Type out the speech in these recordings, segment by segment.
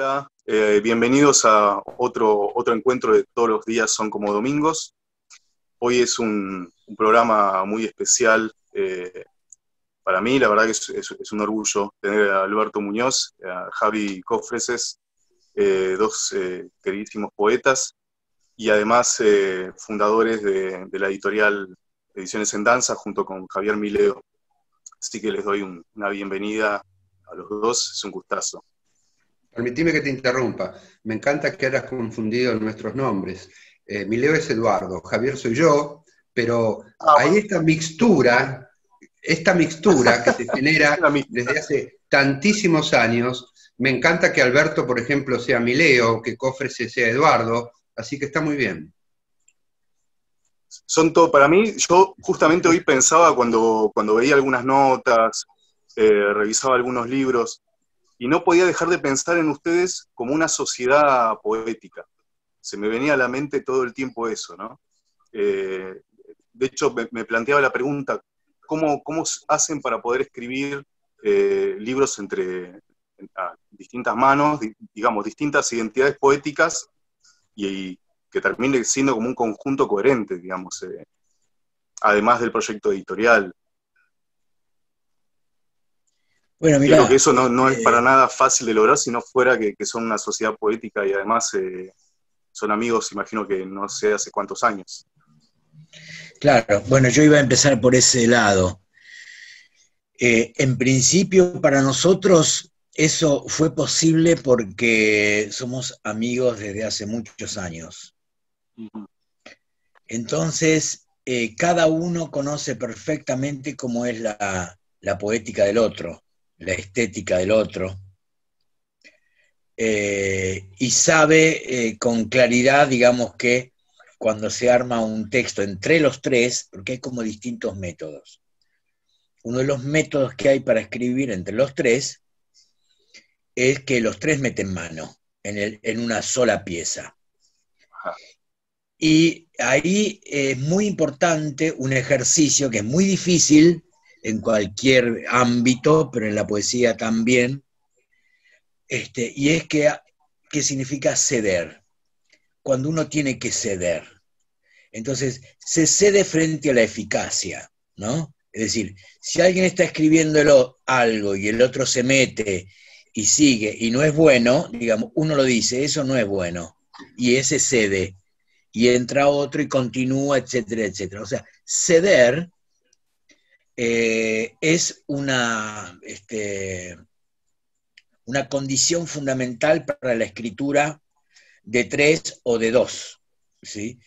Hola, bienvenidos a otro encuentro de Todos los días son como domingos. Hoy es un programa muy especial para mí, la verdad que es un orgullo tener a Alberto Muñoz, a Javi Cofreses, dos queridísimos poetas y además fundadores de la editorial Ediciones en Danza junto con Javier Mileo. Así que les doy una bienvenida a los dos, es un gustazo. Permitime que te interrumpa. Me encanta que hayas confundido nuestros nombres. Mileo es Eduardo, Javier soy yo, pero hay esta mixtura que se genera desde hace tantísimos años. Me encanta que Alberto, por ejemplo, sea Mileo, que Cofreses sea Eduardo, así que está muy bien. Son todo para mí. Yo justamente hoy pensaba cuando veía algunas notas, revisaba algunos libros, y no podía dejar de pensar en ustedes como una sociedad poética. Se me venía a la mente todo el tiempo eso, ¿no? De hecho, me planteaba la pregunta, ¿cómo hacen para poder escribir libros a distintas manos, digamos, distintas identidades poéticas, y que termine siendo como un conjunto coherente, digamos, además del proyecto editorial? Bueno, mirá, creo que eso no es para nada fácil de lograr si no fuera que son una sociedad poética y además son amigos, imagino que no sé hace cuántos años. Claro, bueno, yo iba a empezar por ese lado. En principio, para nosotros eso fue posible porque somos amigos desde hace muchos años. Entonces, cada uno conoce perfectamente cómo es la poética del otro, la estética del otro, y sabe con claridad, digamos, que cuando se arma un texto entre los tres, porque hay como distintos métodos. Uno de los métodos que hay para escribir entre los tres es que los tres meten mano en una sola pieza. Y ahí es muy importante un ejercicio que es muy difícil en cualquier ámbito, pero en la poesía también, y es que significa ceder, cuando uno tiene que ceder. Entonces, se cede frente a la eficacia, ¿no? Es decir, si alguien está escribiéndolo algo y el otro se mete y sigue y no es bueno, digamos, uno lo dice, eso no es bueno, y ese cede, y entra otro y continúa, etcétera, etcétera. O sea, ceder es una condición fundamental para la escritura de tres o de dos, ¿sí?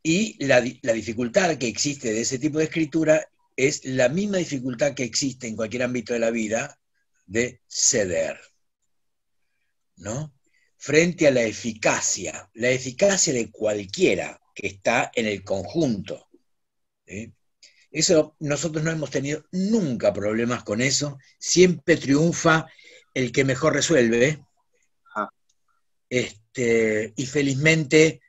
Y la dificultad que existe de ese tipo de escritura es la misma dificultad que existe en cualquier ámbito de la vida de ceder, ¿no? Frente a la eficacia de cualquiera que está en el conjunto, ¿sí? Eso, nosotros no hemos tenido nunca problemas con eso, siempre triunfa el que mejor resuelve, y felizmente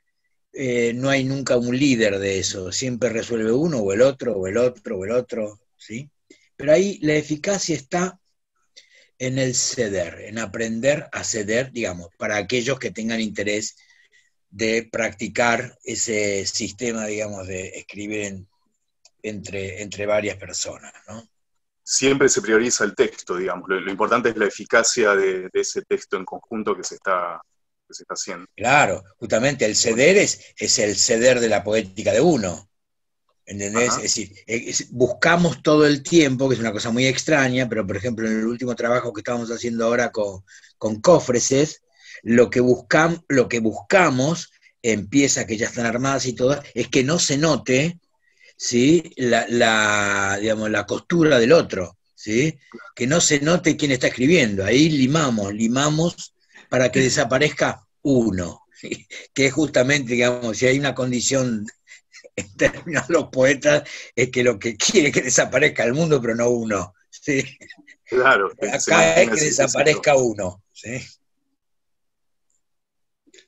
no hay nunca un líder de eso, siempre resuelve uno o el otro, o el otro, o el otro, ¿sí? Pero ahí la eficacia está en el ceder, en aprender a ceder, digamos, para aquellos que tengan interés de practicar ese sistema, digamos, de escribir entre varias personas, ¿no? Siempre se prioriza el texto, digamos, lo importante es la eficacia de ese texto en conjunto que se está haciendo. Claro, justamente el ceder es el ceder de la poética de uno, ¿entendés? Ajá. Es decir, buscamos todo el tiempo, que es una cosa muy extraña, pero por ejemplo en el último trabajo que estamos haciendo ahora con Cofreses, lo que buscamos en piezas que ya están armadas y todas, es que no se note, ¿sí? Digamos, la costura del otro, ¿sí? Que no se note quién está escribiendo. Ahí limamos para que desaparezca uno, ¿sí? Que es justamente, digamos, si hay una condición en términos de los poetas, es que lo que quiere es que desaparezca el mundo, pero no uno, ¿sí? Claro, Acá es que desaparezca uno, ¿sí?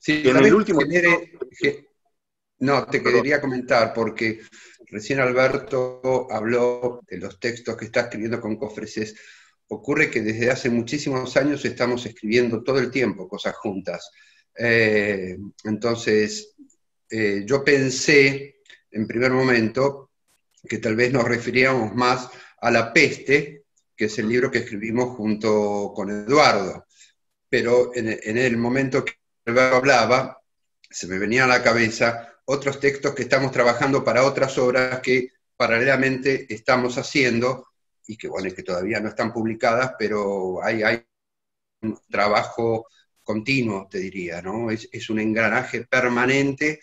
Sí, en el último... No, te quería comentar, porque recién Alberto habló de los textos que está escribiendo con Cofreses. ocurre que desde hace muchísimos años estamos escribiendo todo el tiempo cosas juntas. Entonces, yo pensé en primer momento que tal vez nos referíamos más a La Peste, que es el libro que escribimos junto con Eduardo. Pero en el momento que Eduardo hablaba, se me venían a la cabeza otros textos que estamos trabajando para otras obras que paralelamente estamos haciendo, y que, bueno, que todavía no están publicadas, pero hay un trabajo continuo, te diría, ¿no? Es un engranaje permanente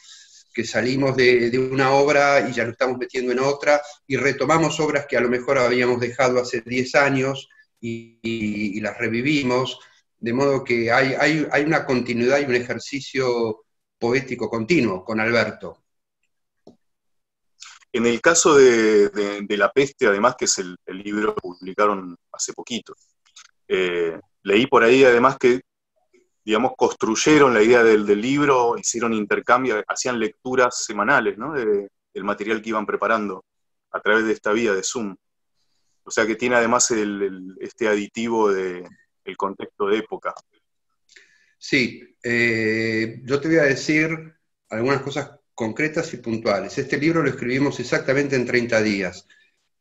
que salimos de una obra y ya lo estamos metiendo en otra, y retomamos obras que a lo mejor habíamos dejado hace 10 años y las revivimos, de modo que hay una continuidad y un ejercicio poético continuo con Alberto. En el caso de La Peste, además, que es el libro que publicaron hace poquito, leí por ahí además que, digamos, construyeron la idea del libro, hicieron intercambio, hacían lecturas semanales, ¿no?, del material que iban preparando a través de esta vía de Zoom. O sea que tiene además este aditivo del contexto de época. Sí, yo te voy a decir algunas cosas concretas y puntuales. Este libro lo escribimos exactamente en 30 días,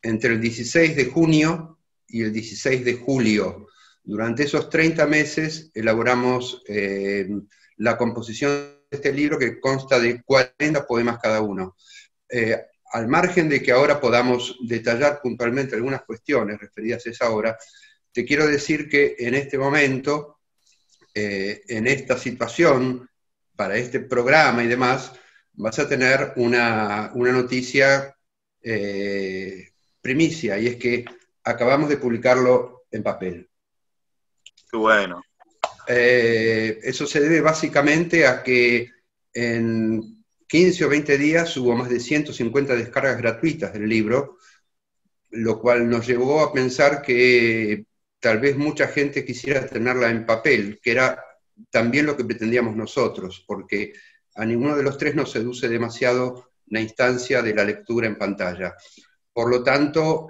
entre el 16 de junio y el 16 de julio. Durante esos 30 meses elaboramos la composición de este libro, que consta de 40 poemas cada uno. Al margen de que ahora podamos detallar puntualmente algunas cuestiones referidas a esa obra, te quiero decir que en este momento, en esta situación, para este programa y demás, vas a tener una noticia primicia, y es que acabamos de publicarlo en papel. Qué bueno. Eso se debe básicamente a que en 15 o 20 días hubo más de 150 descargas gratuitas del libro, lo cual nos llevó a pensar que tal vez mucha gente quisiera tenerla en papel, que era también lo que pretendíamos nosotros, porque a ninguno de los tres nos seduce demasiado la instancia de la lectura en pantalla. Por lo tanto,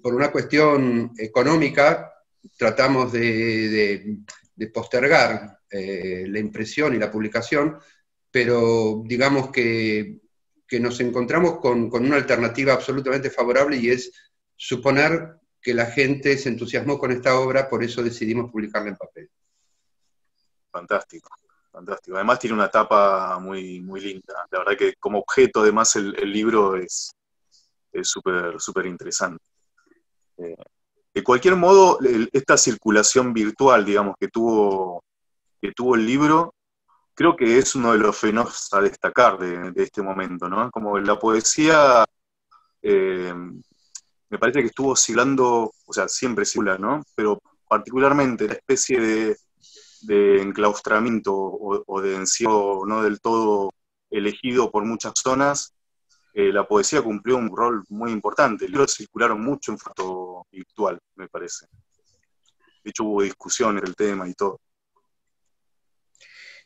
por una cuestión económica, tratamos de postergar la impresión y la publicación, pero digamos que nos encontramos con una alternativa absolutamente favorable, y es suponer que la gente se entusiasmó con esta obra, por eso decidimos publicarla en papel. Fantástico, fantástico. Además tiene una tapa muy, muy linda. La verdad que como objeto, además, el libro es súper, súper interesante. De cualquier modo, esta circulación virtual, digamos, que tuvo el libro, creo que es uno de los fenómenos a destacar de este momento, ¿no? Como la poesía, me parece que estuvo oscilando, o sea, siempre oscila, ¿no? Pero particularmente la especie de enclaustramiento o de encierro no del todo elegido por muchas zonas, la poesía cumplió un rol muy importante. Los libros circularon mucho en formato virtual, me parece. De hecho, hubo discusiones del tema y todo.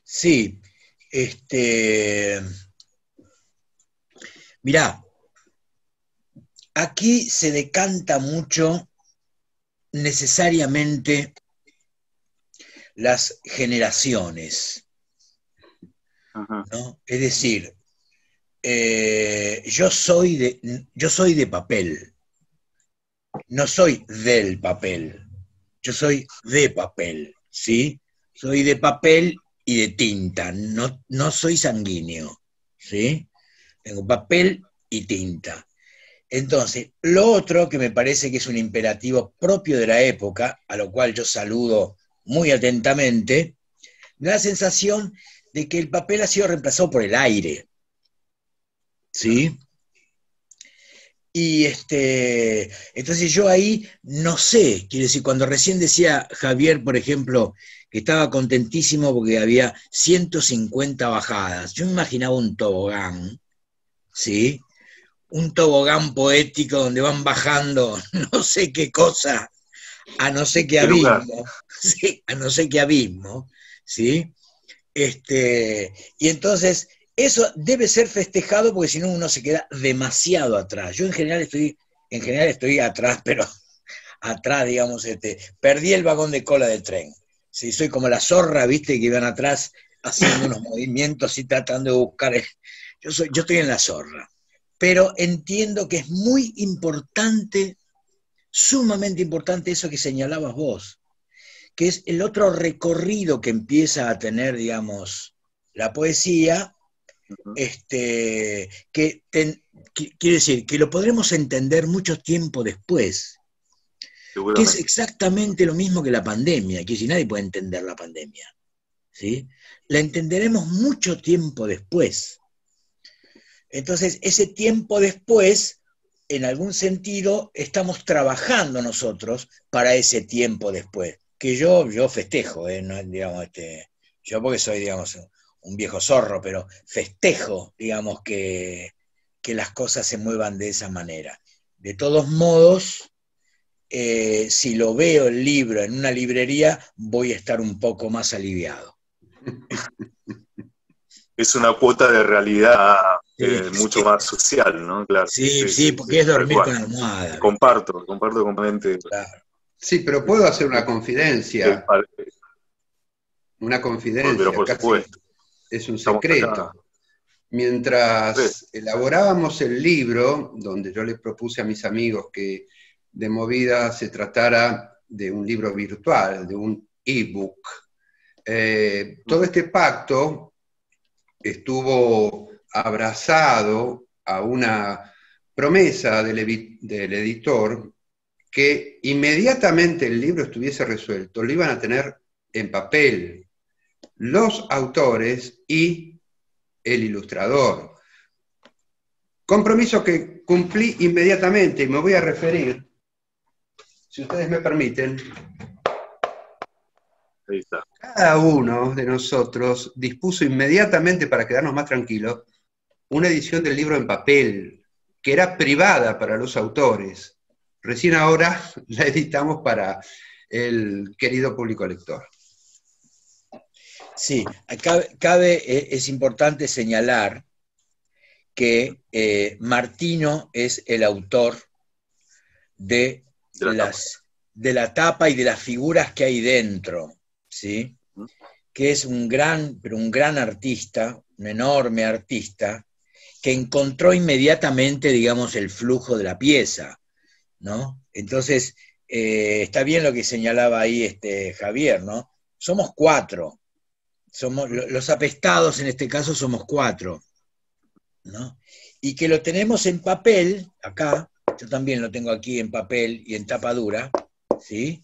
Sí, mirá, aquí se decanta mucho necesariamente las generaciones, ¿no? Es decir, yo soy de papel, no soy del papel, yo soy de papel, ¿sí? Soy de papel y de tinta, no soy sanguíneo, ¿sí? Tengo papel y tinta. Entonces, lo otro que me parece que es un imperativo propio de la época, a lo cual yo saludo muy atentamente, me da la sensación de que el papel ha sido reemplazado por el aire, ¿sí? Y entonces yo ahí no sé, quiero decir, cuando recién decía Javier, por ejemplo, que estaba contentísimo porque había 150 bajadas, yo me imaginaba un tobogán, ¿sí? Un tobogán poético donde van bajando no sé qué cosa, a no sé qué abismo, ¿sí? A no sé qué abismo, ¿sí? Y entonces eso debe ser festejado, porque si no uno se queda demasiado atrás. Yo en general estoy atrás, pero atrás, digamos, perdí el vagón de cola del tren. Sí, soy como la zorra, ¿viste? Que iban atrás haciendo unos movimientos y tratando de buscar. Yo estoy en la zorra. Pero entiendo que es muy importante, sumamente importante eso que señalabas vos, que es el otro recorrido que empieza a tener, digamos, la poesía, quiere decir que lo podremos entender mucho tiempo después, que es exactamente lo mismo que la pandemia, que si nadie puede entender la pandemia, ¿sí? La entenderemos mucho tiempo después. Entonces, ese tiempo después, en algún sentido, estamos trabajando nosotros para ese tiempo después, que yo festejo, no, digamos, yo porque soy, digamos, un viejo zorro, pero festejo, digamos, que las cosas se muevan de esa manera. De todos modos, si lo veo el libro en una librería, voy a estar un poco más aliviado. Es una cuota de realidad mucho más social, ¿no? Claro. Sí, porque es dormir con la almohada. Comparto completamente. Claro. Sí, pero puedo hacer una confidencia. Una confidencia, pero por supuesto. Es un secreto. Mientras elaborábamos el libro, donde yo les propuse a mis amigos que de movida se tratara de un libro virtual, de un ebook, todo este pacto estuvo abrazado a una promesa del editor que inmediatamente el libro estuviese resuelto, lo iban a tener en papel los autores y el ilustrador. Compromiso que cumplí inmediatamente y me voy a referir, si ustedes me permiten. Ahí está. Cada uno de nosotros dispuso inmediatamente, para quedarnos más tranquilos, una edición del libro en papel, que era privada para los autores. Recién ahora la editamos para el querido público lector. Sí, es importante señalar que Martino es el autor de la tapa y de las figuras que hay dentro, ¿sí? Que es un gran artista, un enorme artista, que encontró inmediatamente, digamos, el flujo de la pieza, ¿no? Entonces, está bien lo que señalaba ahí Javier, ¿no? Somos 4, somos los apestados en este caso somos 4, ¿no? Y que lo tenemos en papel, acá, yo también lo tengo aquí en papel y en tapa dura, ¿sí?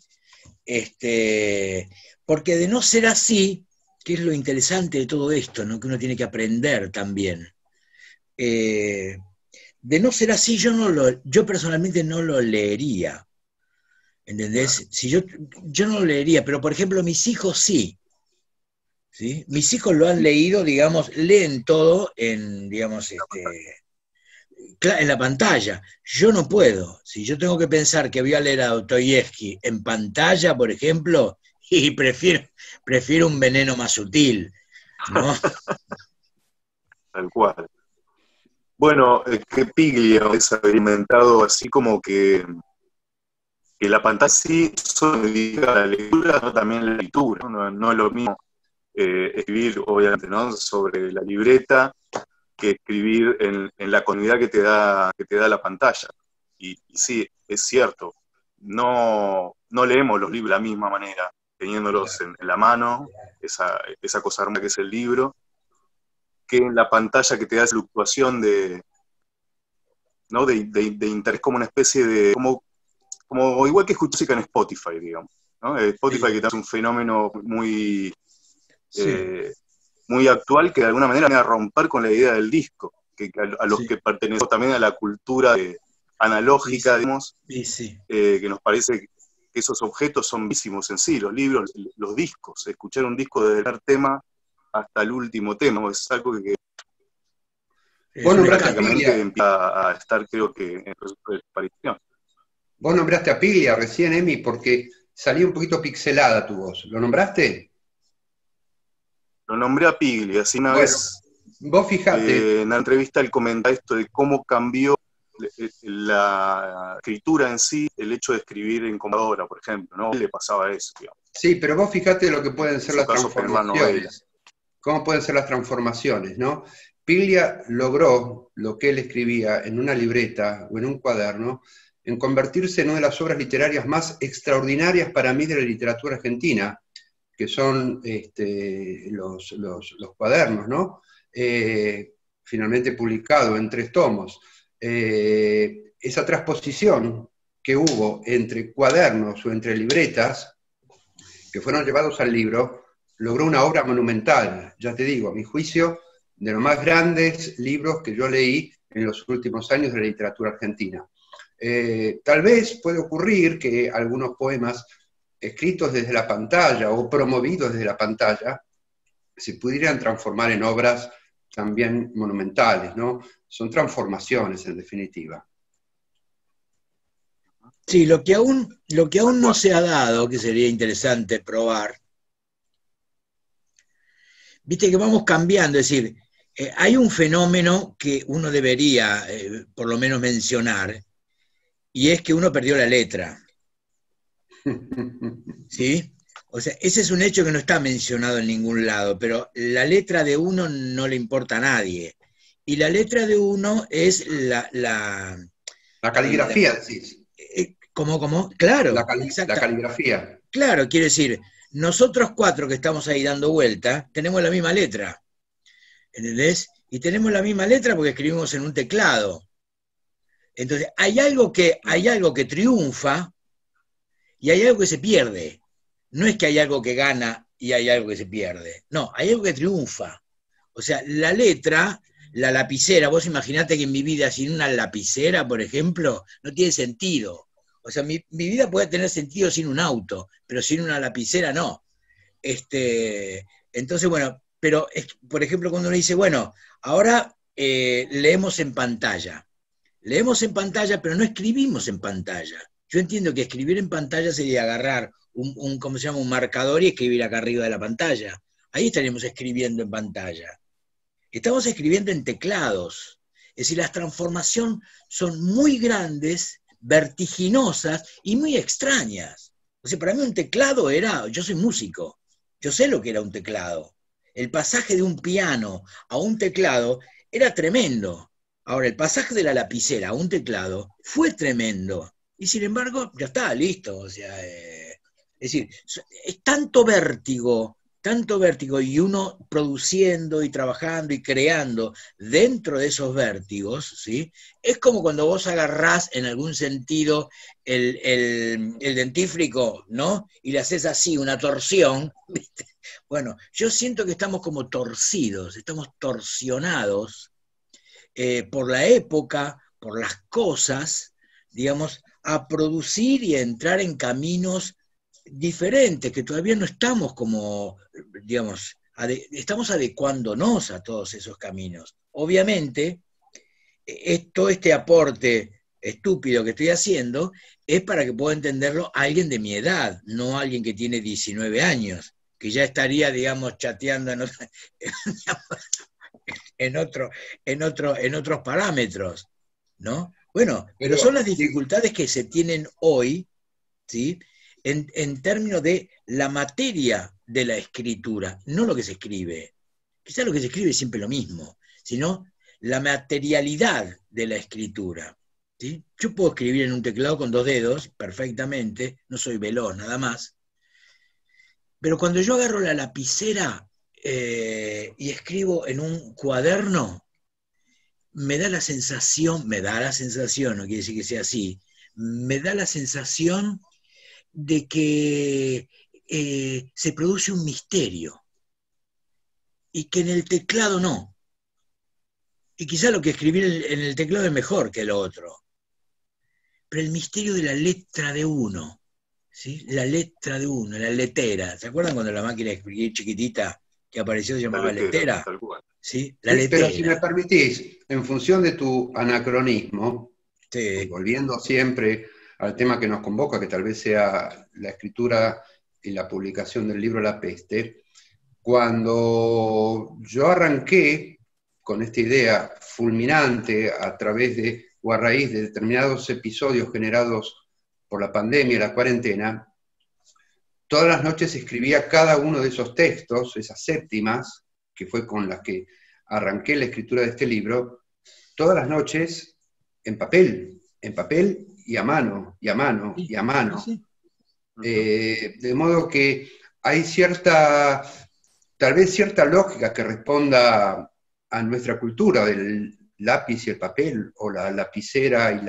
Porque de no ser así, que es lo interesante de todo esto, ¿no? Que uno tiene que aprender también. De no ser así, yo personalmente no lo leería. ¿Entendés? Si yo no lo leería, pero por ejemplo mis hijos sí. ¿Sí? Mis hijos lo han leído, digamos, leen todo en, digamos, en la pantalla. Yo no puedo. Si yo tengo que pensar que voy a leer a Dostoyevsky en pantalla, por ejemplo, y prefiero un veneno más sutil, ¿no? Tal cual. Bueno, que Piglia ha experimentado así como que la pantalla sí solo dedica a la lectura, no también la lectura, no es lo mismo escribir, obviamente, ¿no? Sobre la libreta que escribir en la comunidad que te da la pantalla. Y sí, es cierto, no leemos los libros de la misma manera, teniéndolos en la mano, esa cosa hermosa que es el libro, que en la pantalla que te da esa fluctuación de interés, como una especie de, como igual que escuchar música en Spotify, digamos, ¿no? Spotify, que es un fenómeno muy actual, que de alguna manera viene a romper con la idea del disco, que a los que pertenecemos también a la cultura analógica, digamos, que nos parece que esos objetos son bellísimos en sí, los libros, los discos, escuchar un disco desde el primer tema hasta el último tema, es algo que bueno, prácticamente empieza a estar, creo que, en proceso de aparición. Vos nombraste a Piglia recién, Emi, porque salía un poquito pixelada tu voz. ¿Lo nombraste? Lo nombré a Piglia, así una vez. Vos fijate. En la entrevista él comenta esto de cómo cambió la escritura en sí, el hecho de escribir en computadora, por ejemplo, ¿no? Le pasaba eso, digamos. Sí, pero vos fijate lo que pueden ser En su las caso, Feynman no veía. transformaciones. ¿Cómo pueden ser las transformaciones, no? Piglia logró lo que él escribía en una libreta o en un cuaderno, en convertirse en una de las obras literarias más extraordinarias para mí de la literatura argentina, que son los cuadernos, ¿no? Finalmente publicado en 3 tomos. Esa transposición que hubo entre cuadernos o entre libretas, que fueron llevados al libro, logró una obra monumental, ya te digo, a mi juicio, de los más grandes libros que yo leí en los últimos años de la literatura argentina. Tal vez puede ocurrir que algunos poemas escritos desde la pantalla o promovidos desde la pantalla se pudieran transformar en obras también monumentales, ¿no? Son transformaciones, en definitiva. Sí, lo que aún no se ha dado, que sería interesante probar, viste que vamos cambiando, es decir, hay un fenómeno que uno debería por lo menos mencionar, y es que uno perdió la letra. ¿Sí? O sea, ese es un hecho que no está mencionado en ningún lado, pero la letra de uno no le importa a nadie. Y la letra de uno es la caligrafía, decís. ¿Cómo? Claro, la caligrafía. Claro, quiere decir, nosotros 4 que estamos ahí dando vuelta, tenemos la misma letra. ¿Entendés? Y tenemos la misma letra porque escribimos en un teclado. Entonces, hay algo que triunfa y hay algo que se pierde. No es que hay algo que gana y hay algo que se pierde. No, hay algo que triunfa. O sea, la letra, la lapicera, vos imaginate que en mi vida sin una lapicera, por ejemplo, no tiene sentido. O sea, mi vida puede tener sentido sin un auto, pero sin una lapicera no. Entonces, bueno, pero por ejemplo cuando uno dice, bueno, ahora leemos en pantalla. Leemos en pantalla, pero no escribimos en pantalla. Yo entiendo que escribir en pantalla sería agarrar ¿cómo se llama? Un marcador y escribir acá arriba de la pantalla. Ahí estaríamos escribiendo en pantalla. Estamos escribiendo en teclados. Es decir, las transformaciones son muy grandes, vertiginosas y muy extrañas. O sea, para mí un teclado yo soy músico, yo sé lo que era un teclado. El pasaje de un piano a un teclado era tremendo. Ahora, el pasaje de la lapicera a un teclado fue tremendo. Y sin embargo, ya está, listo. O sea, es decir, es tanto vértigo, y uno produciendo y trabajando y creando dentro de esos vértigos, ¿sí? Es como cuando vos agarrás en algún sentido el dentífrico, ¿no? Y le haces así una torsión, ¿viste? Bueno, yo siento que estamos como torcidos, estamos torsionados por la época, por las cosas, digamos, a producir y a entrar en caminos diferentes, que todavía no estamos como, digamos, estamos adecuándonos a todos esos caminos. Obviamente, todo este aporte estúpido que estoy haciendo es para que pueda entenderlo alguien de mi edad, no alguien que tiene 19 años, que ya estaría, digamos, chateando en otros parámetros, ¿no? Bueno, pero son las dificultades que se tienen hoy, ¿sí? En términos de la materia de la escritura, no lo que se escribe. Quizás lo que se escribe es siempre lo mismo, sino la materialidad de la escritura. ¿Sí? Yo puedo escribir en un teclado con 2 dedos perfectamente, no soy veloz nada más, pero cuando yo agarro la lapicera y escribo en un cuaderno, me da la sensación, no quiere decir que sea así, me da la sensación de que se produce un misterio y que en el teclado no. Y quizá lo que escribir en el teclado es mejor que lo otro. Pero el misterio de la letra de uno, ¿sí? La letra de uno, la letera. ¿Se acuerdan cuando la máquina de escribir chiquitita que apareció se llamaba letera? ¿Sí? La letera. Pero si me permitís, en función de tu anacronismo, sí, volviendo siempre al tema que nos convoca, que tal vez sea la escritura y la publicación del libro La Peste, cuando yo arranqué con esta idea fulminante a través de o a raíz de determinados episodios generados por la pandemia, la cuarentena, todas las noches escribía cada uno de esos textos, esas séptimas, que fue con las que arranqué la escritura de este libro, todas las noches en papel y a mano, y a mano, y a mano. Sí. De modo que hay tal vez cierta lógica que responda a nuestra cultura del lápiz y el papel, o la lapicera y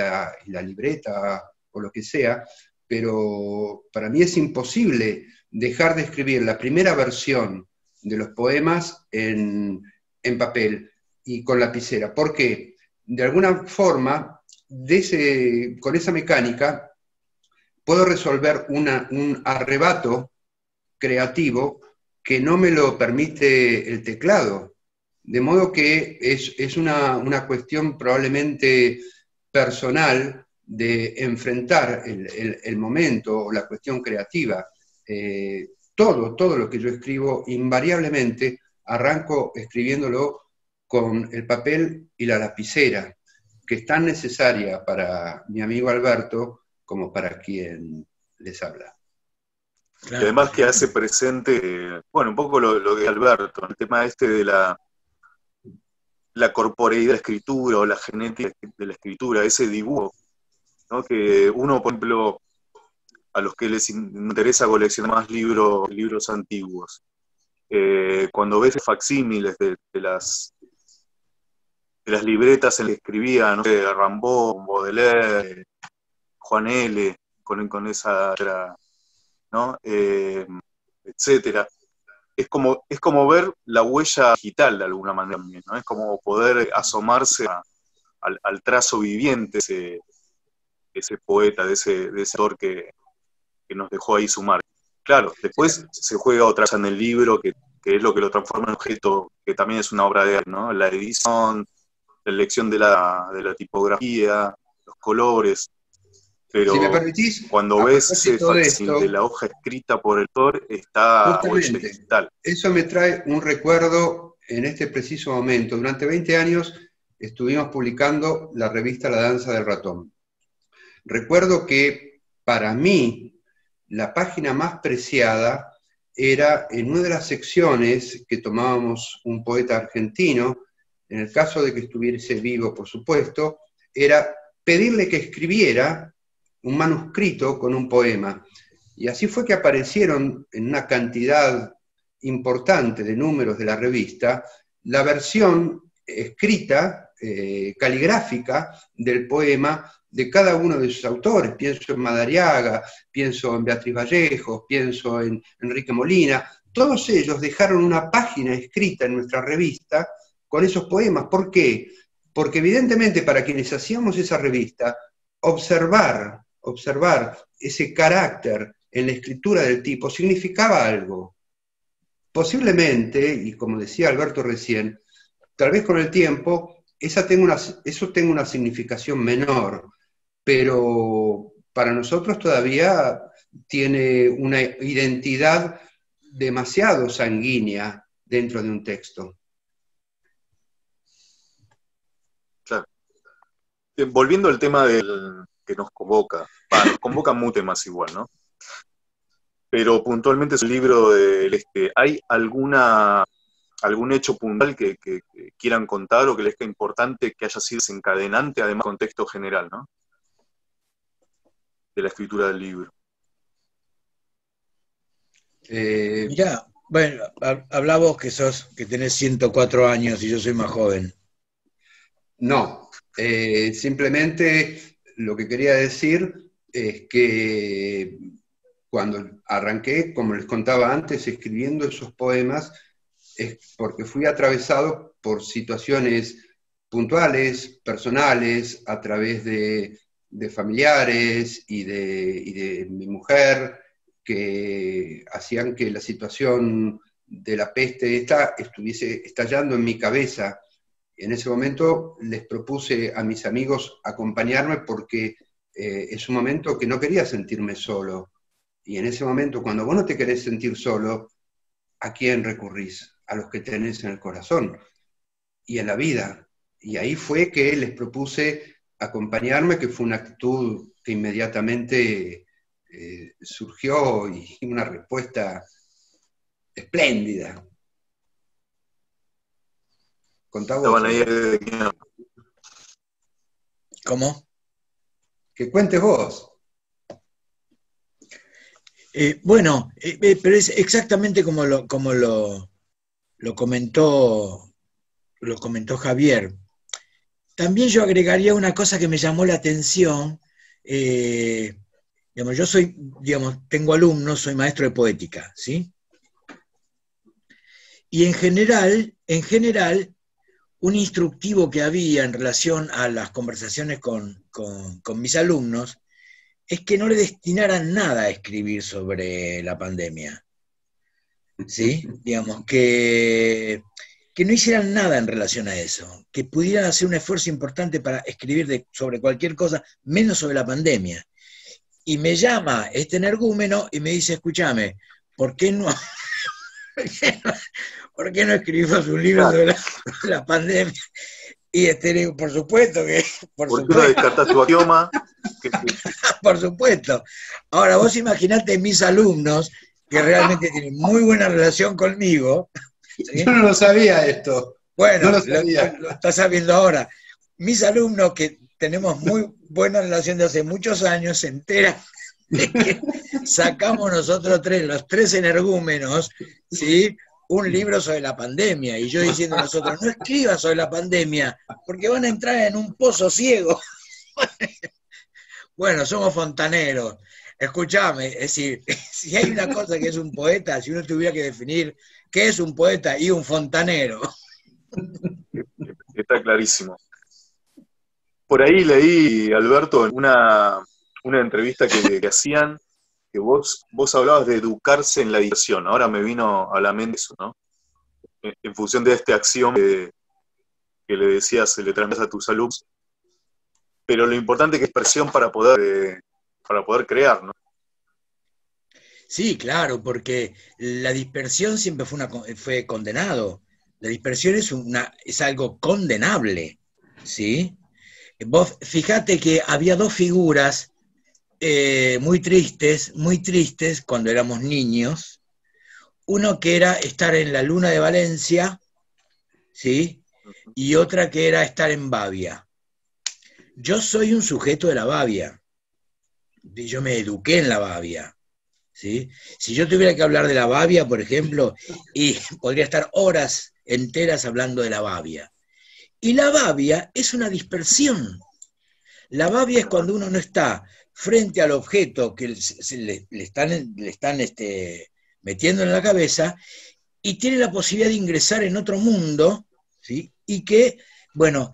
la libreta, o lo que sea, pero para mí es imposible dejar de escribir la primera versión de los poemas en papel y con lapicera. ¿Por qué? De alguna forma, con esa mecánica, puedo resolver un arrebato creativo que no me lo permite el teclado. De modo que es una cuestión probablemente personal de enfrentar el momento o la cuestión creativa. Todo lo que yo escribo, invariablemente, arranco escribiéndolo con el papel y la lapicera, que es tan necesaria para mi amigo Alberto como para quien les habla. Claro. Y además que hace presente, bueno, un poco lo de Alberto, el tema de la corporeidad de la escritura o la genética de la escritura, ese dibujo, ¿no? Que uno, por ejemplo, a los que les interesa coleccionar más libros antiguos, cuando ves facsímiles de las libretas en las que escribía, no sé, Rimbaud, Baudelaire, Juan L., con esa, ¿no? Etcétera. Es como ver la huella digital de alguna manera también, ¿no? Es como poder asomarse al trazo viviente de ese poeta, de ese autor que nos dejó ahí su marca. Claro, después se juega otra cosa en el libro, que es lo que lo transforma en objeto, que también es una obra de arte, ¿no? La edición, la elección de la tipografía, los colores. Pero si me permitís, cuando ves ese facsímil de la hoja escrita por el autor, está huella digital. Eso me trae un recuerdo en este preciso momento. Durante 20 años estuvimos publicando la revista La Danza del Ratón. Recuerdo que para mí la página más preciada era en una de las secciones que tomábamos un poeta argentino, en el caso de que estuviese vivo, por supuesto, era pedirle que escribiera un manuscrito con un poema. Y así fue que aparecieron en una cantidad importante de números de la revista la versión escrita, caligráfica, del poema de cada uno de sus autores. Pienso en Madariaga, pienso en Beatriz Vallejos, pienso en Enrique Molina. Todos ellos dejaron una página escrita en nuestra revista con esos poemas. ¿Por qué? Porque evidentemente para quienes hacíamos esa revista, observar ese carácter en la escritura del tipo significaba algo. Posiblemente, y como decía Alberto recién, tal vez con el tiempo eso tenga una significación menor, pero para nosotros todavía tiene una identidad demasiado sanguínea dentro de un texto. Claro. Volviendo al tema que nos convoca, nos convocan muchos temas igual, ¿no? Pero puntualmente es un libro ¿hay algún hecho puntual que quieran contar o que les quede importante que haya sido desencadenante, además del contexto general, ¿no? De la escritura del libro. Mirá, bueno, habla vos que tenés 104 años y yo soy más joven. No, simplemente lo que quería decir es que cuando arranqué, como les contaba antes, escribiendo esos poemas, es porque fui atravesado por situaciones puntuales, personales, a través de familiares y de mi mujer, que hacían que la situación de la peste estuviese estallando en mi cabeza. En ese momento les propuse a mis amigos acompañarme porque es un momento que no quería sentirme solo. Y en ese momento, cuando vos no te querés sentir solo, ¿a quién recurrís? A los que tenés en el corazón y en la vida. Y ahí fue que les propuse acompañarme, que fue una actitud que inmediatamente surgió y una respuesta espléndida. Contá vos. ¿Cómo? Que cuentes vos. Bueno, pero es exactamente como lo comentó Javier. También yo agregaría una cosa que me llamó la atención. Digamos, yo tengo alumnos, soy maestro de poética, ¿sí? Y en general, un instructivo que había en relación a las conversaciones con mis alumnos es que no le destinaran nada a escribir sobre la pandemia. ¿Sí? Digamos, que no hicieran nada en relación a eso, que pudieran hacer un esfuerzo importante para escribir sobre cualquier cosa, menos sobre la pandemia. Y me llama este energúmeno y me dice, escúchame, ¿por qué no escribimos un libro sobre la pandemia? Y digo, por supuesto que... ¿Por qué no descartás tu axioma? Por supuesto. Ahora, vos imaginate mis alumnos, que realmente tienen muy buena relación conmigo. ¿Sí? Yo no lo sabía esto. Bueno, no lo estás sabiendo ahora. Mis alumnos, que tenemos muy buena relación de hace muchos años, se enteran de que sacamos nosotros los tres energúmenos, ¿sí?, un libro sobre la pandemia, y yo diciendo a nosotros, no escribas sobre la pandemia, porque van a entrar en un pozo ciego. Bueno, somos fontaneros. Escuchame, es decir, si hay una cosa que es un poeta, si uno tuviera que definir qué es un poeta y un fontanero. Está clarísimo. Por ahí leí, Alberto, en una entrevista que hacían, que vos hablabas de educarse en la diversión. Ahora me vino a la mente eso, ¿no? En función de este axioma que le decías, le transmitías a tus alumnos. Pero lo importante es que es expresión para poder crear, ¿no? Sí, claro, porque la dispersión siempre fue condenado. La dispersión es algo condenable, ¿sí? Vos fíjate que había dos figuras muy tristes cuando éramos niños. Uno que era estar en la luna de Valencia, ¿sí? Y otra que era estar en Babia. Yo soy un sujeto de la Babia. Yo me eduqué en la Babia, ¿sí? Si yo tuviera que hablar de la Babia, por ejemplo, y podría estar horas enteras hablando de la Babia. Y la Babia es una dispersión. La Babia es cuando uno no está frente al objeto que le están metiendo en la cabeza y tiene la posibilidad de ingresar en otro mundo, ¿sí? Y que, bueno,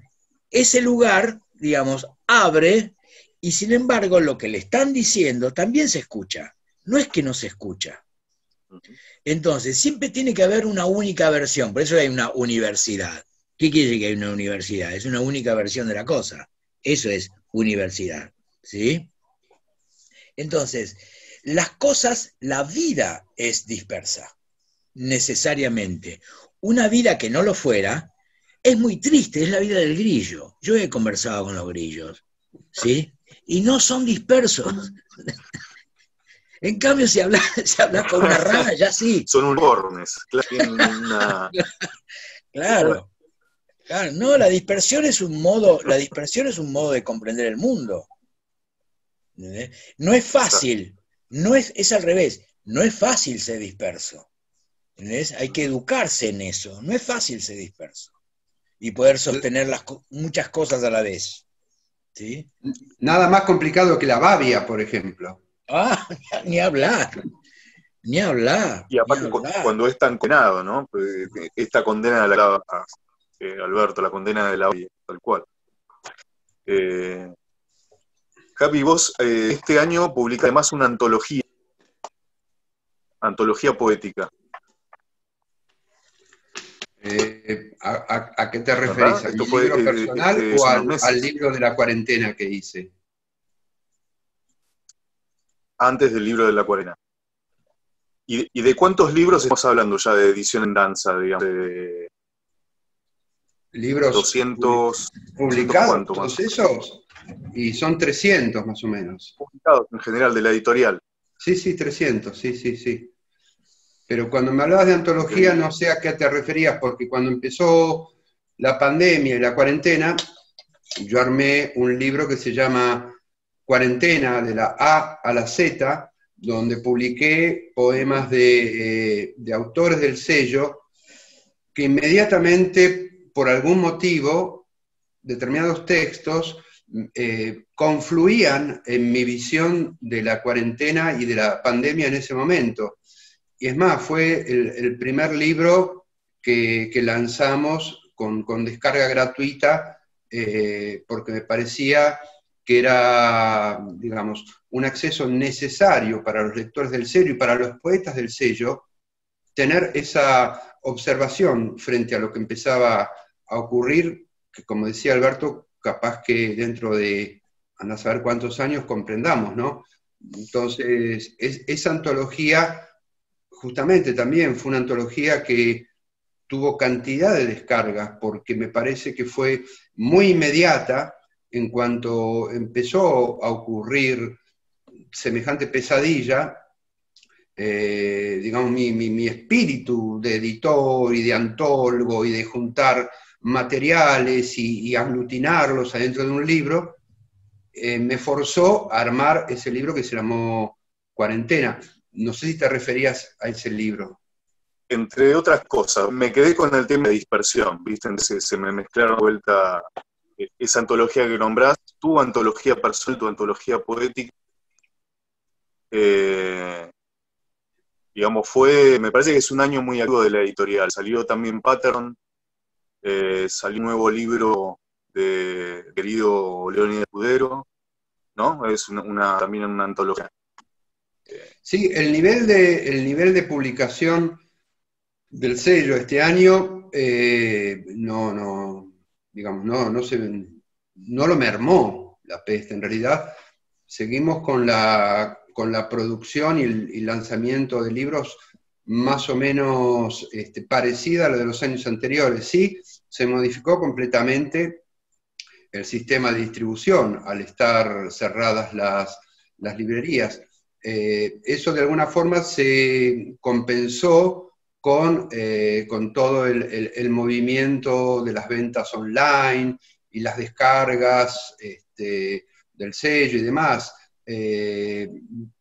ese lugar, digamos, abre, y sin embargo lo que le están diciendo también se escucha. No es que no se escucha. Entonces, siempre tiene que haber una única versión, por eso hay una universidad. ¿Qué quiere decir que hay una universidad? Es una única versión de la cosa. Eso es universidad, ¿sí? Entonces, las cosas, la vida es dispersa, necesariamente. Una vida que no lo fuera es muy triste, es la vida del grillo. Yo he conversado con los grillos, ¿sí? Y no son dispersos. En cambio, si hablas con una rana, ya sí. Son uniformes. Claro. Claro, no, la dispersión es un modo de comprender el mundo. ¿Entendés? No es fácil, es al revés, no es fácil ser disperso. ¿Entendés? Hay que educarse en eso, no es fácil ser disperso y poder sostener muchas cosas a la vez. ¿Sí? Nada más complicado que la Babia, por ejemplo. Ah, ni hablar. Ni hablar. Y aparte, cuando es tan condenado, ¿no? Esta condena de la Alberto, la condena de la Babia, tal cual. Javi, vos este año publicaste además una antología poética. ¿A qué te referís? ¿A mi libro personal o al libro de la cuarentena que hice? Antes del libro de la cuarentena. ¿Y de cuántos libros estamos hablando ya de edición en danza, digamos? ¿Libros 200, publicados, todos esos? y son 300 más o menos. Publicados en general de la editorial. Sí, sí, 300, sí, sí, sí. Pero cuando me hablabas de antología no sé a qué te referías, porque cuando empezó la pandemia y la cuarentena, yo armé un libro que se llama Cuarentena, de la A a la Z, donde publiqué poemas de autores del sello que inmediatamente, por algún motivo, determinados textos confluían en mi visión de la cuarentena y de la pandemia en ese momento. Y es más, fue el primer libro que lanzamos con descarga gratuita, porque me parecía que era, digamos, un acceso necesario para los lectores del sello y para los poetas del sello, tener esa observación frente a lo que empezaba a ocurrir, que como decía Alberto, capaz que dentro de, anda a saber cuántos años, comprendamos, ¿no? Entonces, esa antología, justamente también fue una antología que tuvo cantidad de descargas, porque me parece que fue muy inmediata en cuanto empezó a ocurrir semejante pesadilla. Digamos, mi espíritu de editor y de antólogo y de juntar materiales y aglutinarlos adentro de un libro, me forzó a armar ese libro que se llamó Cuarentena. No sé si te referías a ese libro. Entre otras cosas, me quedé con el tema de dispersión, ¿viste? Se me mezclaron de vuelta esa antología que nombrás, tu antología personal, tu antología poética. Digamos, me parece que es un año muy activo de la editorial. Salió también Pattern, salió un nuevo libro de querido Leónidas Escudero, ¿no? Es también una antología. Sí, el nivel de publicación del sello este año digamos, no lo mermó la peste. En realidad, seguimos con la producción y lanzamiento de libros más o menos parecida a la de los años anteriores. Sí, se modificó completamente el sistema de distribución al estar cerradas las librerías. Eso de alguna forma se compensó con todo el movimiento de las ventas online y las descargas del sello y demás.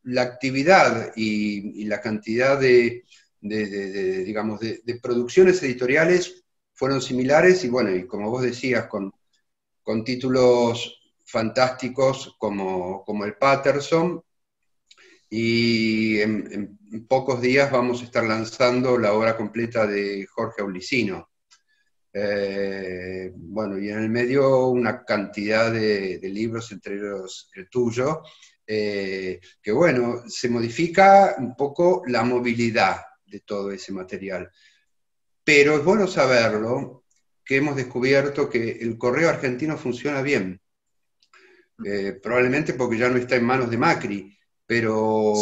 La actividad y la cantidad digamos, de producciones editoriales fueron similares, y bueno, y como vos decías, con títulos fantásticos como el Patterson, y en pocos días vamos a estar lanzando la obra completa de Jorge Aulicino. Bueno, y en el medio una cantidad de libros, entre ellos el tuyo, que bueno, se modifica un poco la movilidad de todo ese material. Pero es bueno saberlo, que hemos descubierto que el correo argentino funciona bien. Probablemente porque ya no está en manos de Macri, pero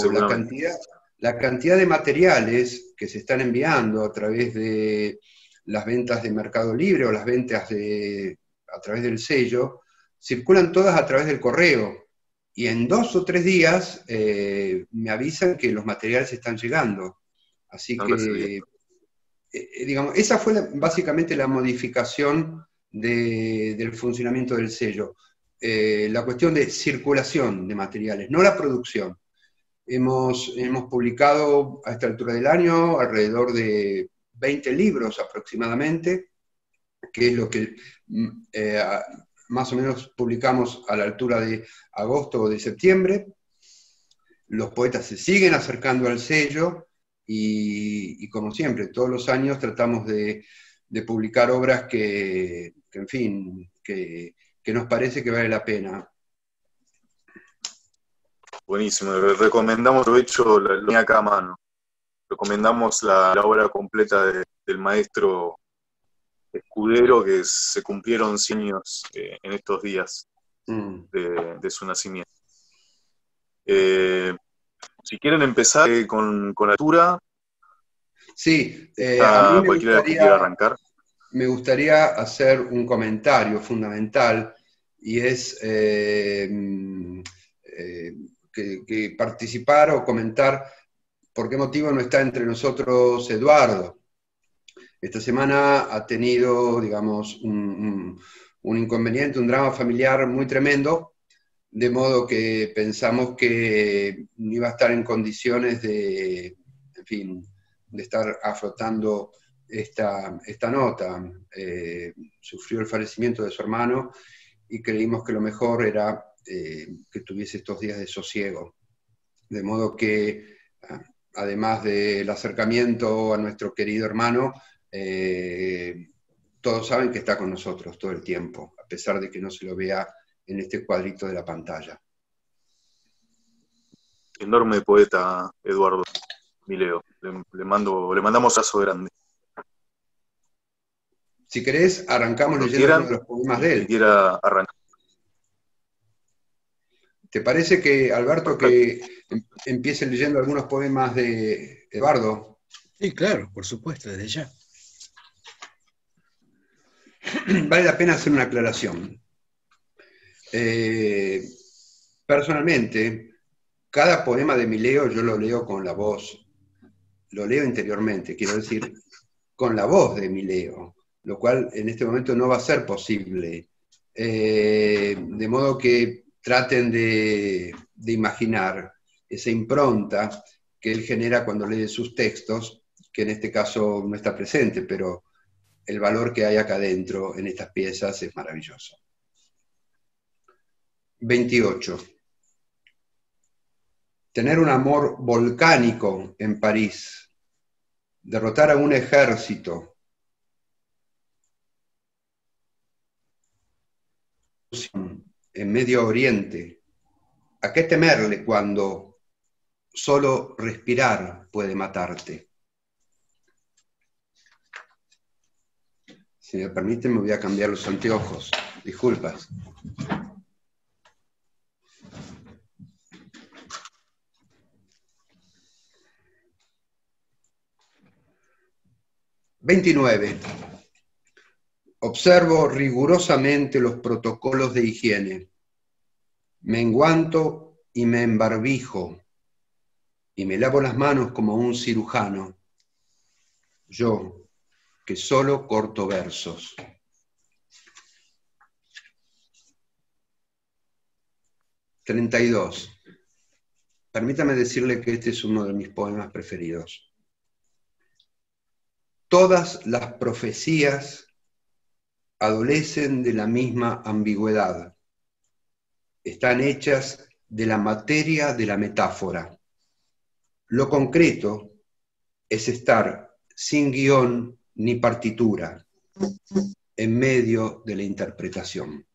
la cantidad de materiales que se están enviando a través de las ventas de Mercado Libre o las ventas a través del sello, circulan todas a través del correo. Y en 2 o 3 días me avisan que los materiales están llegando. Así que, digamos, esa fue básicamente la modificación del funcionamiento del sello. La cuestión de circulación de materiales, no la producción. Hemos publicado a esta altura del año alrededor de 20 libros aproximadamente, que es lo que más o menos publicamos a la altura de agosto o de septiembre. Los poetas se siguen acercando al sello y como siempre, todos los años tratamos de publicar obras que en fin, que nos parece que vale la pena. Buenísimo, recomendamos, lo hecho, lo tenía acá a mano. Recomendamos la obra completa del maestro Escudero, que se cumplieron 100 años en estos días de su nacimiento. Si quieren empezar con la lectura, sí, a mí cualquiera que quiera arrancar. Me gustaría hacer un comentario fundamental, y es que participar o comentar por qué motivo no está entre nosotros Eduardo. Esta semana ha tenido, digamos, un inconveniente, un drama familiar muy tremendo, de modo que pensamos que no iba a estar en condiciones de, en fin, de estar afrontando esta nota. Sufrió el fallecimiento de su hermano y creímos que lo mejor era que tuviese estos días de sosiego. De modo que, además del acercamiento a nuestro querido hermano, todos saben que está con nosotros todo el tiempo, a pesar de que no se lo vea en este cuadrito de la pantalla. Enorme poeta, Eduardo Mileo. Le mandamos un abrazo grande. Si querés, arrancamos leyendo uno de los poemas de él. Quiera arrancar. ¿Te parece que, Alberto, que empiece leyendo algunos poemas de Eduardo? Sí, claro, por supuesto, desde ya. Vale la pena hacer una aclaración. Personalmente, cada poema de Mileo yo lo leo con la voz, lo leo interiormente, quiero decir, con la voz de Mileo, lo cual en este momento no va a ser posible. De modo que traten de imaginar esa impronta que él genera cuando lee sus textos, que en este caso no está presente, pero el valor que hay acá adentro en estas piezas es maravilloso. 28. Tener un amor volcánico en París, derrotar a un ejército, en Medio Oriente. ¿A qué temerle cuando solo respirar puede matarte? Si me permiten, me voy a cambiar los anteojos. Disculpas. «29. Observo rigurosamente los protocolos de higiene. Me enguanto y me embarbijo, y me lavo las manos como un cirujano. Yo, que solo corto versos». 32. Permítame decirle que este es uno de mis poemas preferidos. Todas las profecías adolecen de la misma ambigüedad. Están hechas de la materia de la metáfora. Lo concreto es estar sin guión ni partitura, en medio de la interpretación.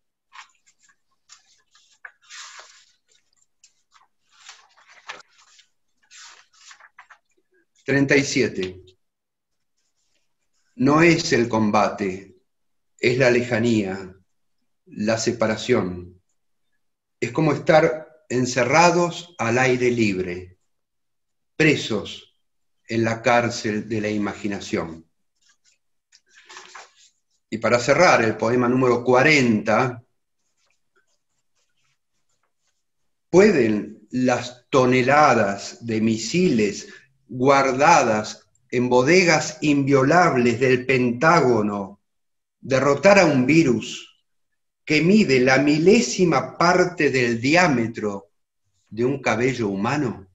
«37. No es el combate, es la lejanía, la separación. Es como estar encerrados al aire libre, presos en la cárcel de la imaginación». Y para cerrar el poema número 40, ¿pueden las toneladas de misiles guardadas en bodegas inviolables del Pentágono derrotar a un virus que mide la milésima parte del diámetro de un cabello humano?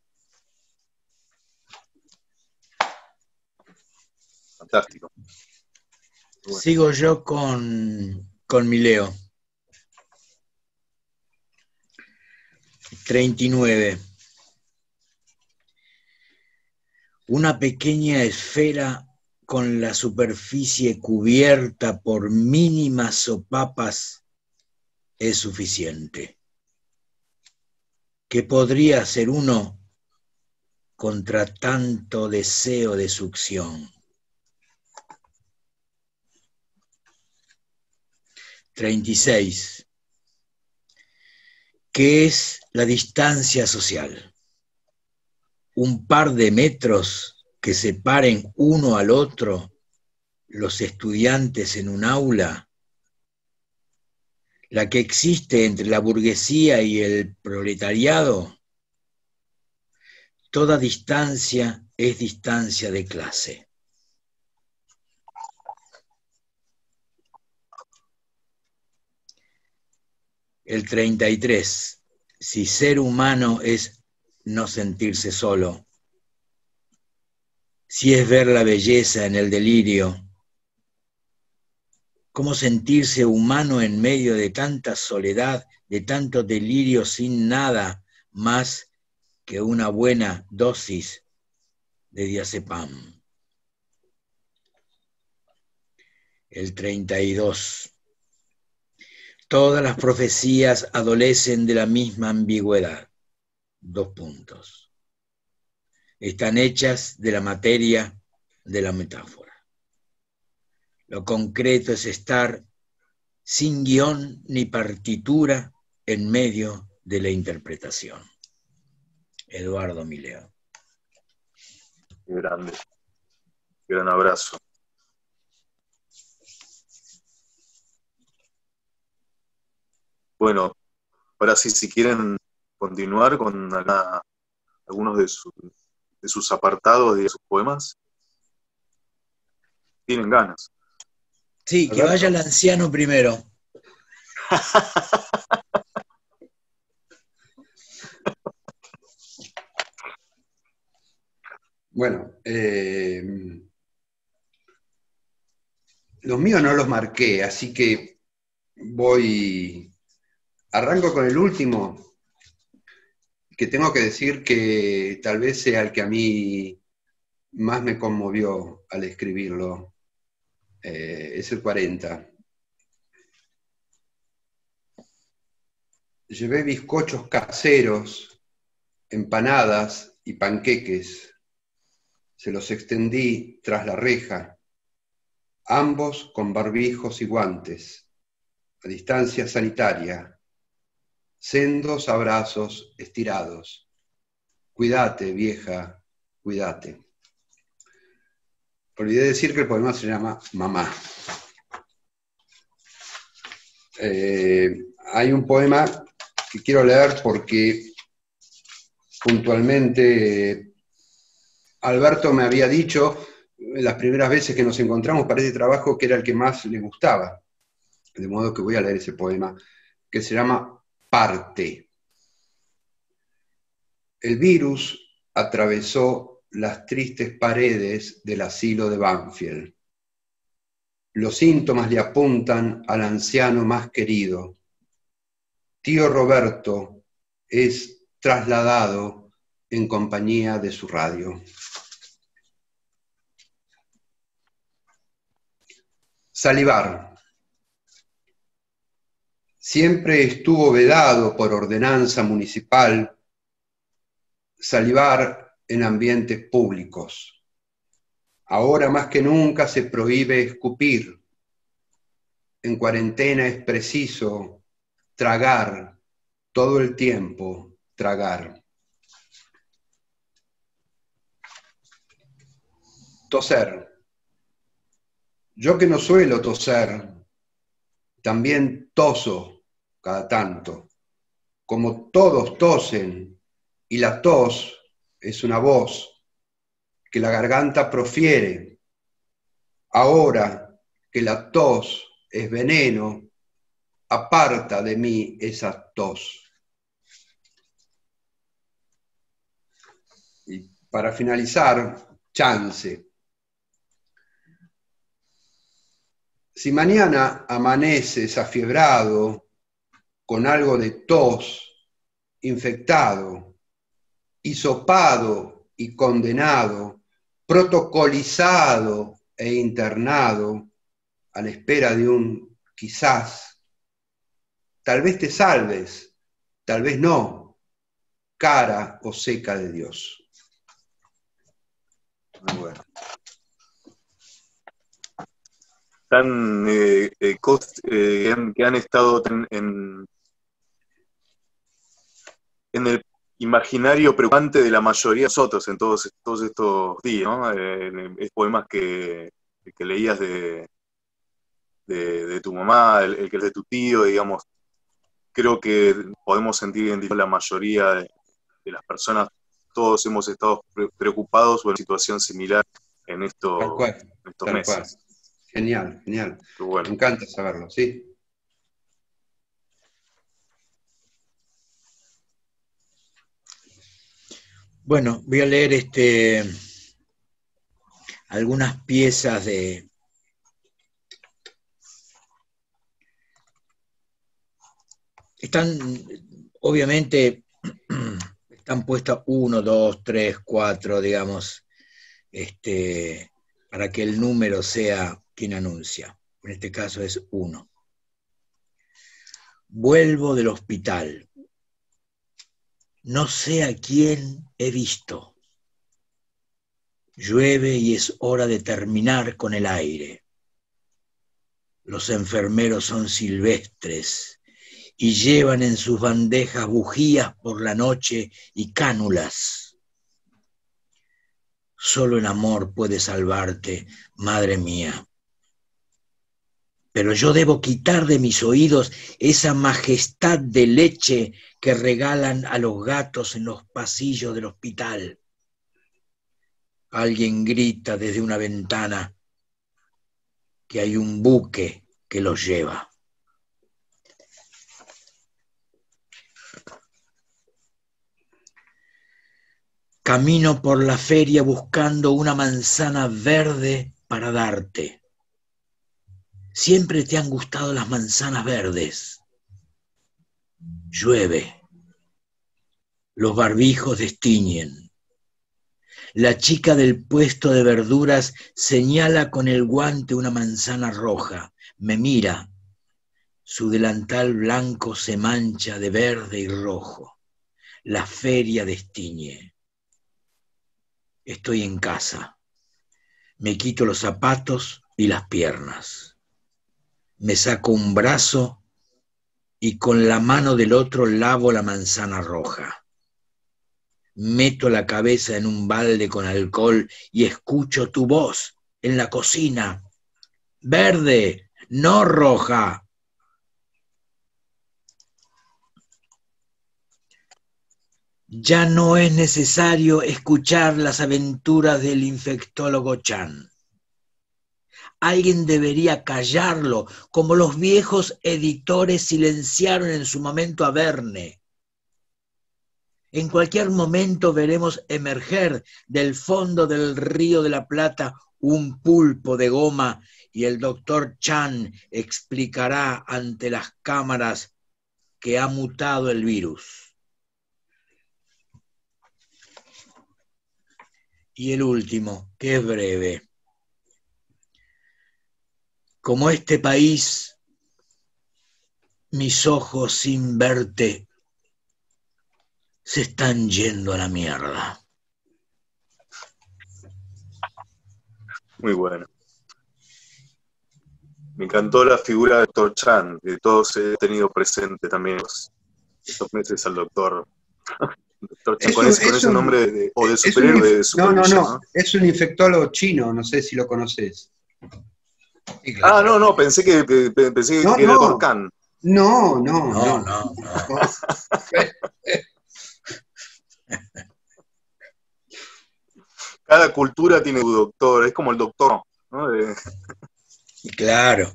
Fantástico. Bueno. Sigo yo con Mileo. 39. Una pequeña esfera con la superficie cubierta por mínimas sopapas es suficiente. ¿Qué podría hacer uno contra tanto deseo de succión? 36. ¿Qué es la distancia social? Un par de metros que separen uno al otro los estudiantes en un aula. la que existe entre la burguesía y el proletariado, toda distancia es distancia de clase. El 33. Si ser humano es no sentirse solo, si es ver la belleza en el delirio, ¿cómo sentirse humano en medio de tanta soledad, de tanto delirio sin nada más que una buena dosis de diazepam? El 32. Todas las profecías adolecen de la misma ambigüedad. 2 puntos. Están hechas de la materia de la metáfora. Lo concreto es estar sin guión ni partitura en medio de la interpretación. Eduardo Mileo. Qué grande. Gran abrazo. Bueno, ahora sí, si quieren continuar con algunos de sus apartados y de sus poemas, tienen ganas. Sí, que vaya el anciano primero. Bueno, los míos no los marqué, así que arranco con el último, que tengo que decir que tal vez sea el que a mí más me conmovió al escribirlo. Es el 40. Llevé bizcochos caseros, empanadas y panqueques. Se los extendí tras la reja, ambos con barbijos y guantes, a distancia sanitaria, sendos abrazos estirados. Cuídate, vieja, cuídate. Olvidé decir que el poema se llama Mamá. Hay un poema que quiero leer porque puntualmente Alberto me había dicho las primeras veces que nos encontramos para este trabajo que era el que más le gustaba. De modo que voy a leer ese poema, que se llama Parte. El virus atravesó las tristes paredes del asilo de Banfield. Los síntomas le apuntan al anciano más querido. Tío Roberto es trasladado en compañía de su radio. Salivar. Siempre estuvo vedado por ordenanza municipal salivar en ambientes públicos. Ahora más que nunca se prohíbe escupir. En cuarentena es preciso tragar, todo el tiempo tragar. Toser. Yo que no suelo toser, también toso cada tanto. Como todos tosen, y la tos es una voz que la garganta profiere. Ahora que la tos es veneno, aparta de mí esa tos. Y para finalizar, chance. Si mañana amaneces afiebrado, con algo de tos, infectado, hisopado y condenado, protocolizado e internado, a la espera de un quizás, tal vez te salves, tal vez no, cara o seca de Dios. Muy bueno. Que han estado en el imaginario preocupante de la mayoría de nosotros en todos estos días, ¿no? Es poemas que leías de tu mamá, el que es de tu tío, digamos, creo que podemos sentir identificados la mayoría de las personas. Todos hemos estado preocupados por una situación similar en Tal estos cual, tal cual. meses. Genial, genial. Pero bueno. Me encanta saberlo, sí. Bueno, voy a leer algunas piezas de... Están, obviamente, están puestas 1, 2, 3, 4, digamos, para que el número sea quien anuncia. En este caso es 1. Vuelvo del hospital. No sé a quién he visto. Llueve y es hora de terminar con el aire. Los enfermeros son silvestres y llevan en sus bandejas bujías por la noche y cánulas. Solo el amor puede salvarte, madre mía. Pero yo debo quitar de mis oídos esa majestad de leche que regalan a los gatos en los pasillos del hospital. Alguien grita desde una ventana que hay un buque que los lleva. Camino por la feria buscando una manzana verde para darte. Siempre te han gustado las manzanas verdes. Llueve. Los barbijos destiñen. La chica del puesto de verduras señala con el guante una manzana roja. Me mira. Su delantal blanco se mancha de verde y rojo. La feria destiñe. Estoy en casa. Me quito los zapatos y las piernas. Me saco un brazo y con la mano del otro lavo la manzana roja. Meto la cabeza en un balde con alcohol y escucho tu voz en la cocina. Verde, no roja. Ya no es necesario escuchar las aventuras del infectólogo Chan. Alguien debería callarlo, como los viejos editores silenciaron en su momento a Verne. En cualquier momento veremos emerger del fondo del Río de la Plata un pulpo de goma y el doctor Chan explicará ante las cámaras que ha mutado el virus. Y el último, que es breve. Como este país, mis ojos sin verte se están yendo a la mierda. Muy bueno. Me encantó la figura de Dr. Chan, que todos he tenido presente también estos meses al doctor. Dr. Chan, con ese nombre o de superhéroe de supervillano. No, es un infectólogo chino, no sé si lo conoces. Sí, claro. No, pensé que era Dr. Khan. No. Cada cultura tiene su doctor, es como el doctor, ¿no? Claro.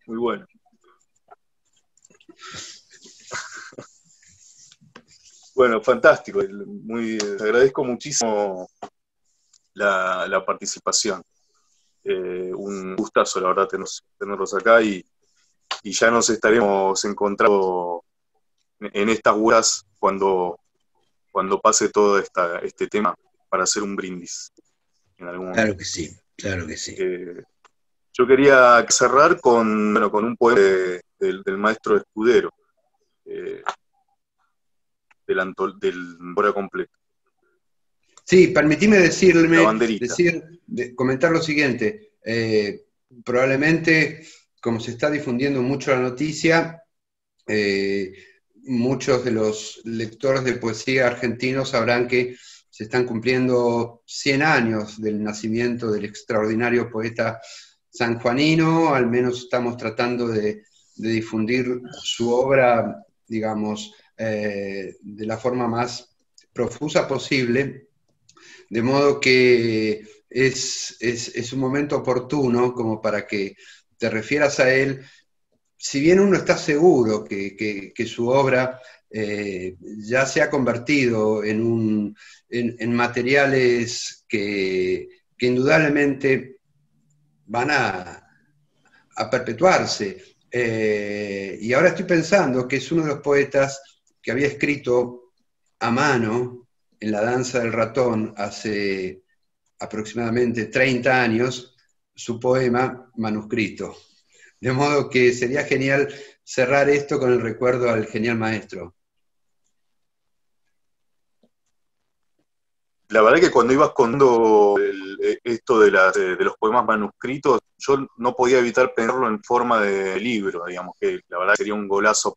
Muy bueno. Bueno, fantástico. Agradezco muchísimo la participación. Un gustazo, la verdad, tenerlos acá y ya nos estaremos encontrando en estas horas cuando pase todo este tema para hacer un brindis en algún momento. Claro que sí. Yo quería cerrar con un poema del maestro Escudero, del Hora Completa. Sí, permitime comentar lo siguiente. Probablemente, como se está difundiendo mucho la noticia, muchos de los lectores de poesía argentinos sabrán que se están cumpliendo 100 años del nacimiento del extraordinario poeta sanjuanino. Al menos estamos tratando de de difundir su obra, digamos, de la forma más profusa posible, de modo que es un momento oportuno como para que te refieras a él, si bien uno está seguro que su obra ya se ha convertido en materiales que indudablemente van a perpetuarse. Y ahora estoy pensando que es uno de los poetas que había escrito a mano en La danza del ratón hace aproximadamente 30 años su poema manuscrito. De modo que sería genial cerrar esto con el recuerdo al genial maestro. La verdad que cuando ibas contando esto de los poemas manuscritos, yo no podía evitar pensarlo en forma de libro, digamos, que la verdad sería un golazo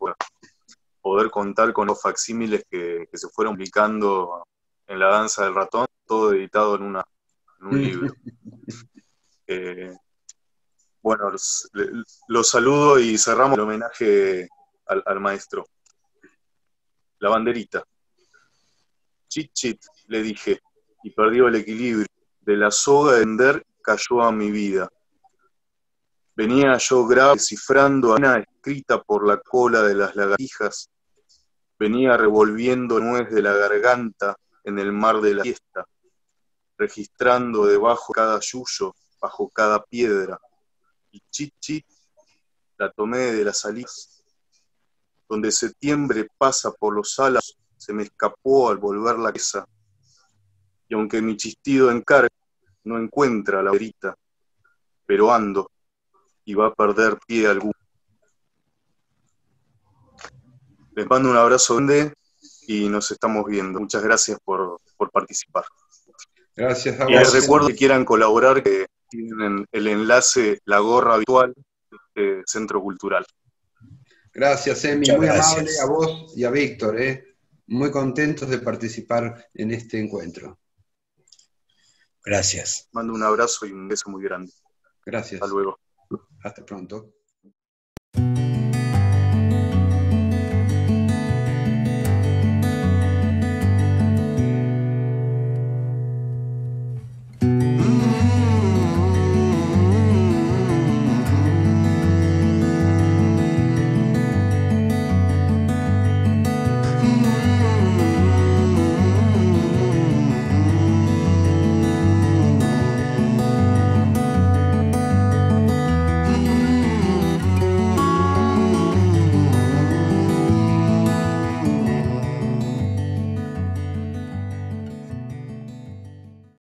poder contar con los facsímiles que se fueron publicando en La danza del ratón, todo editado en un libro. Bueno, los saludo y cerramos el homenaje al maestro. La banderita. Chit, chit, le dije, y perdió el equilibrio. De la soga de Ender cayó a mi vida. Venía yo grave descifrando arena escrita por la cola de las lagartijas. Venía revolviendo nuez de la garganta en el mar de la fiesta, registrando debajo cada yuyo, bajo cada piedra. Y chit, chit, la tomé de las salidas. Donde septiembre pasa por los álamos, se me escapó al volver la cabeza. Y aunque mi chistido encarga no encuentra la verita, pero ando y va a perder pie alguno. Les mando un abrazo grande y nos estamos viendo. Muchas gracias por participar. Gracias a Y les vos. recuerdo que quieran colaborar, que tienen el enlace, la gorra habitual de Centro Cultural. Gracias, Emi, Muchas muy gracias. amable a vos y a Víctor, muy contentos de participar en este encuentro. Gracias. Mando un abrazo y un beso muy grande. Gracias. Hasta luego. Hasta pronto.